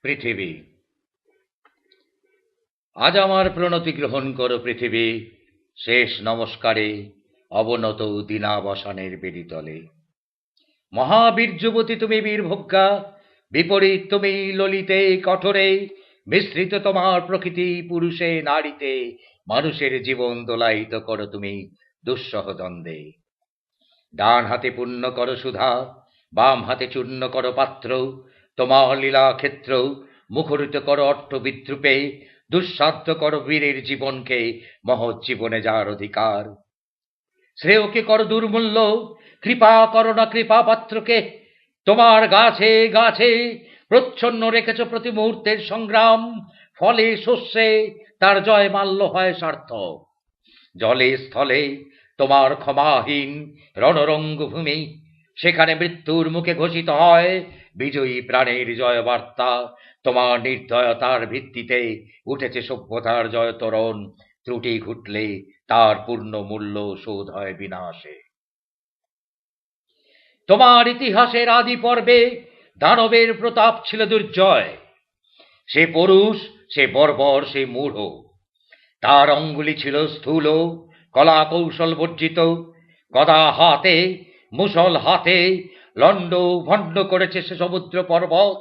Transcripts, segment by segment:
পৃথিবী। আজ আমার প্রণতি গ্রহণ করো পৃথিবী, শেষ নমস্কারে অবনত দীনাবসানের বেদিতলে। মহাবীর্যবতী তুমি বীরভোগ্যা, বিপরীত তুমি ললিতে কঠোরে, মিশ্রিত তোমার প্রকৃতি পুরুষে নারীতে, মানুষের জীবন দোলায়িত করো তুমি দুঃসহ দ্বন্দ্বে। ডান হাতে পূর্ণ করো সুধা, বাম হাতে চূর্ণ করো পাত্র, তোমার লীলা ক্ষেত্র মুখরিত করো অট্ট বিদ্রুপে, দুঃসাধ্য করো বীরের জীবনকে মহৎ জীবনে যার অধিকার। শ্রেয়কে করো দুর্মূল্য, কৃপা করো না কৃপা পাত্রকে, তোমার গাছে গাছে প্রচ্ছন্ন রেখেছ প্রতি মুহূর্তের সংগ্রাম, ফলে শস্যে তার জয় মাল্য হয় সার্থক। জলে স্থলে তোমার ক্ষমাহীন রণরঙ্গভূমি, সেখানে মৃত্যুর মুখে ঘোষিত হয় বিজয়ী প্রাণের জয় বার্তা। তোমার নির্দয়তার ভিত্তিতে উঠেছে সভ্যতার জয় তরণ, ত্রুটি ঘটলে তার পূর্ণ মূল্য শোধ হয় বিনাশে। তোমার ইতিহাসের আদি পর্বে দানবের প্রতাপ ছিল দুর্জয়, সে পরুষ, সে বর্বর, সে মূঢ়, তার অঙ্গুলি ছিল স্থূল, কলা কৌশল বর্জিত, গদা হাতে মুসল হাতে লণ্ড ভণ্ড করেছে সে সমুদ্র পর্বত,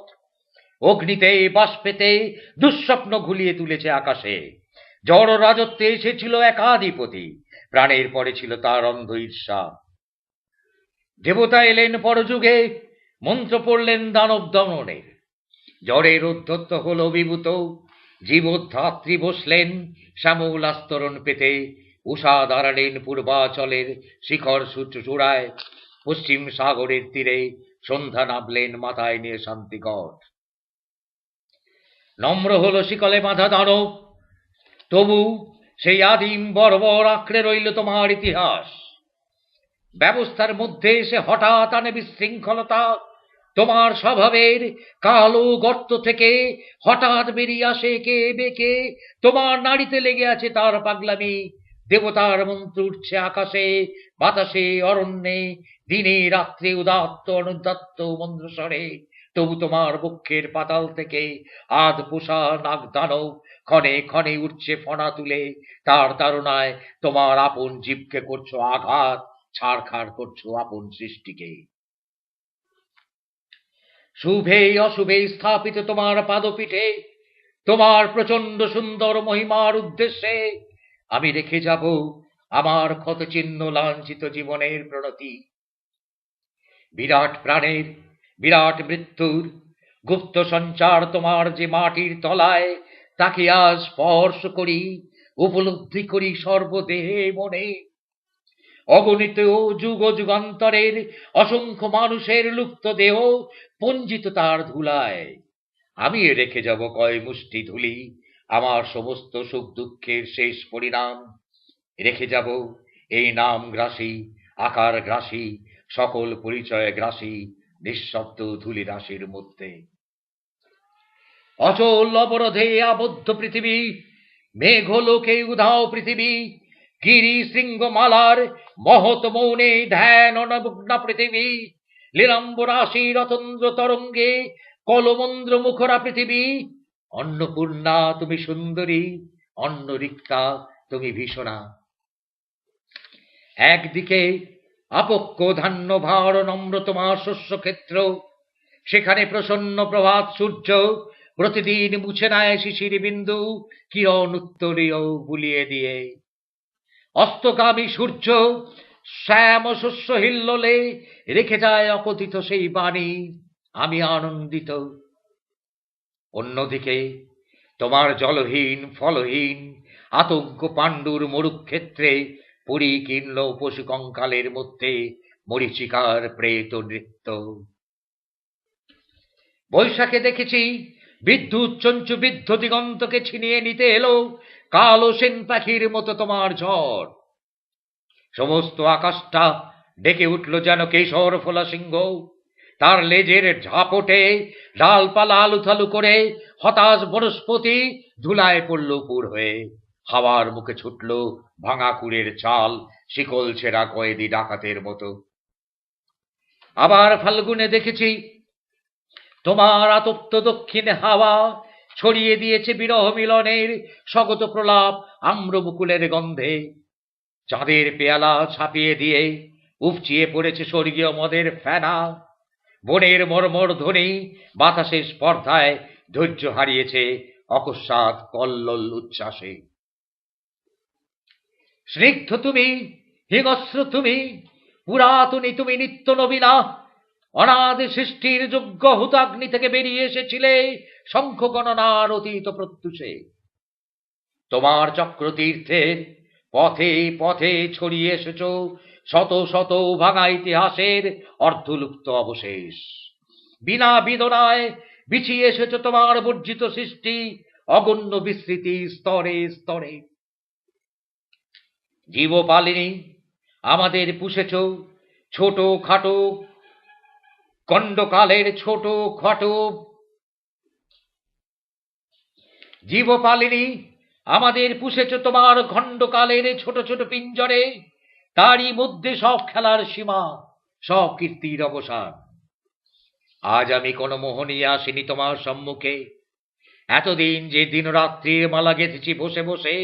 অগ্নিতে বাষ্পেতে দুঃস্বপ্ন ঘুলিয়ে তুলেছে আকাশে। জড় রাজত্বে এসেছিল একাধিপতি, প্রাণের পরে ছিল তার অন্ধ ঈর্ষা। দেবতা এলেন পরযুগে, মন্ত্র পড়লেন দানব দমনের, জ্বরের উদ্ধত্ত হল বিভূত, জীবধাত্রী বসলেন শ্যামল আস্তরণ পেতে, উষা দাঁড়ালেন পূর্বাচলের শিখর চূড়ায়, পশ্চিম সাগরের তীরে সন্ধ্যা নামলেন মাথায় নিয়ে শান্তিগড়। নম্র হল শিকলে বাঁধা দানব, তবু সেই আদিম বর্বর আঁকড়ে রইল তোমার ইতিহাস। ব্যবস্থার মধ্যে এসে হঠাৎ আনে বিশৃঙ্খলতা, তোমার স্বভাবের কালো গর্ত থেকে হঠাৎ বেরিয়ে আসে কে বেঁকে, তোমার নাড়িতে লেগে আছে তার পাগলামি। দেবতার মন্ত্র উঠছে আকাশে বাতাসে অরণ্যে, দিনে রাত্রে উদাত্ত অনুদাত্ত মন্ত্রস্বরে, তবু তোমার বক্ষের পাতাল থেকে আধ পোষা নাগ দানব ক্ষণে ক্ষণে উঠছে ফণা তুলে, তার তাড়নায় তোমার আপন জীবকে করছো আঘাত, ছাড়খাড় করছো আপন সৃষ্টিকে। শুভে অশুভে স্থাপিত তোমার পাদপীঠে, তোমার প্রচন্ড সুন্দর মহিমার উদ্দেশ্যে আমি রেখে যাব আমার ক্ষতচিহ্ন লাঞ্ছিত জীবনের প্রণতি। বিরাট প্রাণের বিরাট মৃত্যুর গুপ্ত সঞ্চার তোমার যে মাটির তলায়, তাকে আজ স্পর্শ করি, উপলব্ধি করি সর্বদেহে মনে। অগণিত যুগ যুগান্তরের অসংখ্য মানুষের লুপ্ত দেহ পঞ্জিত তার ধুলায়, আমি রেখে যাব কয় মুষ্টি ধুলি আমার সমস্ত সুখ দুঃখের শেষ পরিণাম। রেখে যাব এই নাম গ্রাসী আকার গ্রাসী সকল পরিচয় গ্রাসী নিঃশব্দ ধুলি রাশির মধ্যে। অচল অবরোধে আবদ্ধ পৃথিবী, মেঘলোকে উধাও পৃথিবী, গিরি শৃঙ্গমালার মহৎ মৌনে ধ্যান অনবগ্না পৃথিবী, লীলাম্ব রাশি রতন্দ্র তরঙ্গে কলমন্দ্র মুখরা পৃথিবী। অন্নপূর্ণা তুমি সুন্দরী, অন্নরিক্তা তুমি ভীষণা। একদিকে আপক্ষ ধান্য ভার নম্র তোমার শস্যক্ষেত্র, সেখানে প্রসন্ন প্রভাত সূর্য প্রতিদিন মুছে নেয় শিশির বিন্দু কিরণ উত্তরীয় বুলিয়ে দিয়ে। অস্তগামী সূর্য শ্যাম শস্য হিল্লোলে রেখে যায় অকথিত সেই বাণী, আমি আনন্দিত। অন্যদিকে তোমার জলহীন ফলহীন আতঙ্ক পাণ্ডুর মরুক্ষেত্রে পরিকীর্ণ পশু কঙ্কালের মধ্যে মরীচিকার প্রেত নৃত্য। বৈশাখে দেখেছি বিদ্যুৎ চঞ্চু বিদ্ধ দিগন্তকে ছিনিয়ে নিতে এলো কালো সেন পাখির মতো তোমার ঝড়। সমস্ত আকাশটা ডেকে উঠল যেন কেশর ফোলা সিংহ, তার লেজের ঝাপটে ডালপালা আলুথালু করে হতাশ বনস্পতি ধুলায় পড়ল উপর হয়ে। হাওয়ার মুখে ছুটল ভাঙা কুড়ের চাল শিকল ছেঁড়া কয়েদি ডাকাতের মতো। আবার ফাল্গুনে দেখেছি তোমার আতপ্ত দক্ষিণ হাওয়া ছড়িয়ে দিয়েছে বিরহ মিলনের স্বগত প্রলাপ আম্রবুকুলের গন্ধে। চাঁদের পেয়ালা ছাপিয়ে দিয়ে উপচিয়ে পড়েছে স্বর্গীয় মদের ফেনা। বনের মর্মর ধ্বনি বাতাসের স্পর্ধায় ধৈর্য হারিয়েছে অকস্মাৎ কল্লোল উচ্ছ্বাসে। স্নিগ্ধ তুমি, হিংস্র তুমি, পুরাতনী তুমি, নিত্য নবীনা। অনাদি সৃষ্টির যোগ্য হুতাগ্নি থেকে বেরিয়ে এসেছিলে শঙ্খ গণনার অতীত প্রত্যুষে। তোমার চক্রতীর্থের পথে পথে ছড়িয়ে এসেছ শত শত ভাঙা ইতিহাসের অর্ধলুপ্ত অবশেষ। বিনা বেদনায় বিছিয়ে এসেছ তোমার বর্জিত সৃষ্টি অগণ্য বিস্মৃতি স্তরে স্তরে। জীবপালিনী, আমাদের পুষেছ ছোট খাটো খণ্ডকালের ছোট খাটো। জীবপালিনী, আমাদের পুষেছ তোমার খণ্ডকালের ছোট ছোট পিঞ্জরে। তারই মধ্যে সব খেলার সীমা, সব কীর্তির অবসান। আজ আমি কোনো মোহ নিয়ে আসিনি তোমার সম্মুখে। এতদিন যে দিনরাত্রির মালা গেঁথেছি বসে বসে,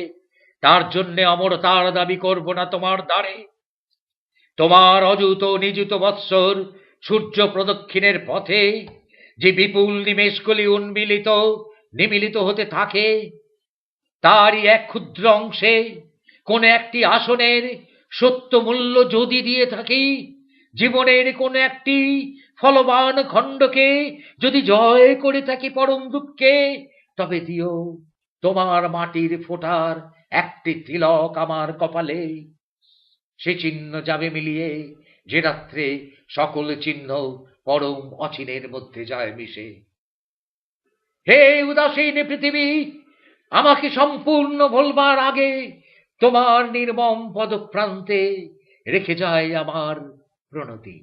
তার জন্যে অমরতার দাবি করব না তোমার দ্বারে। তোমার অযুত নিযুত বৎসর সূর্য প্রদক্ষিণের পথে যে বিপুল নিমেষগুলি উন্মিলিত নিমিলিত হতে থাকে, তারই এক ক্ষুদ্র অংশে কোন একটি আসনের সত্য মূল্য যদি দিয়ে থাকি, জীবনের কোন একটি ফলবান খণ্ডকে যদি জয় করে থাকি পরম দুঃখে, তবে দিও তোমার মাটির ফোঁটার একটি তিলক আমার কপালে। সে চিহ্ন যাবে মিলিয়ে যে রাত্রে সকল চিহ্ন পরম অচিনের মধ্যে যায় মিশে। হে উদাসীন পৃথিবী, আমাকে সম্পূর্ণ ভুলবার আগে তোমার নির্মম পদপ্রান্তে রেখে যায় আমার প্রণতি।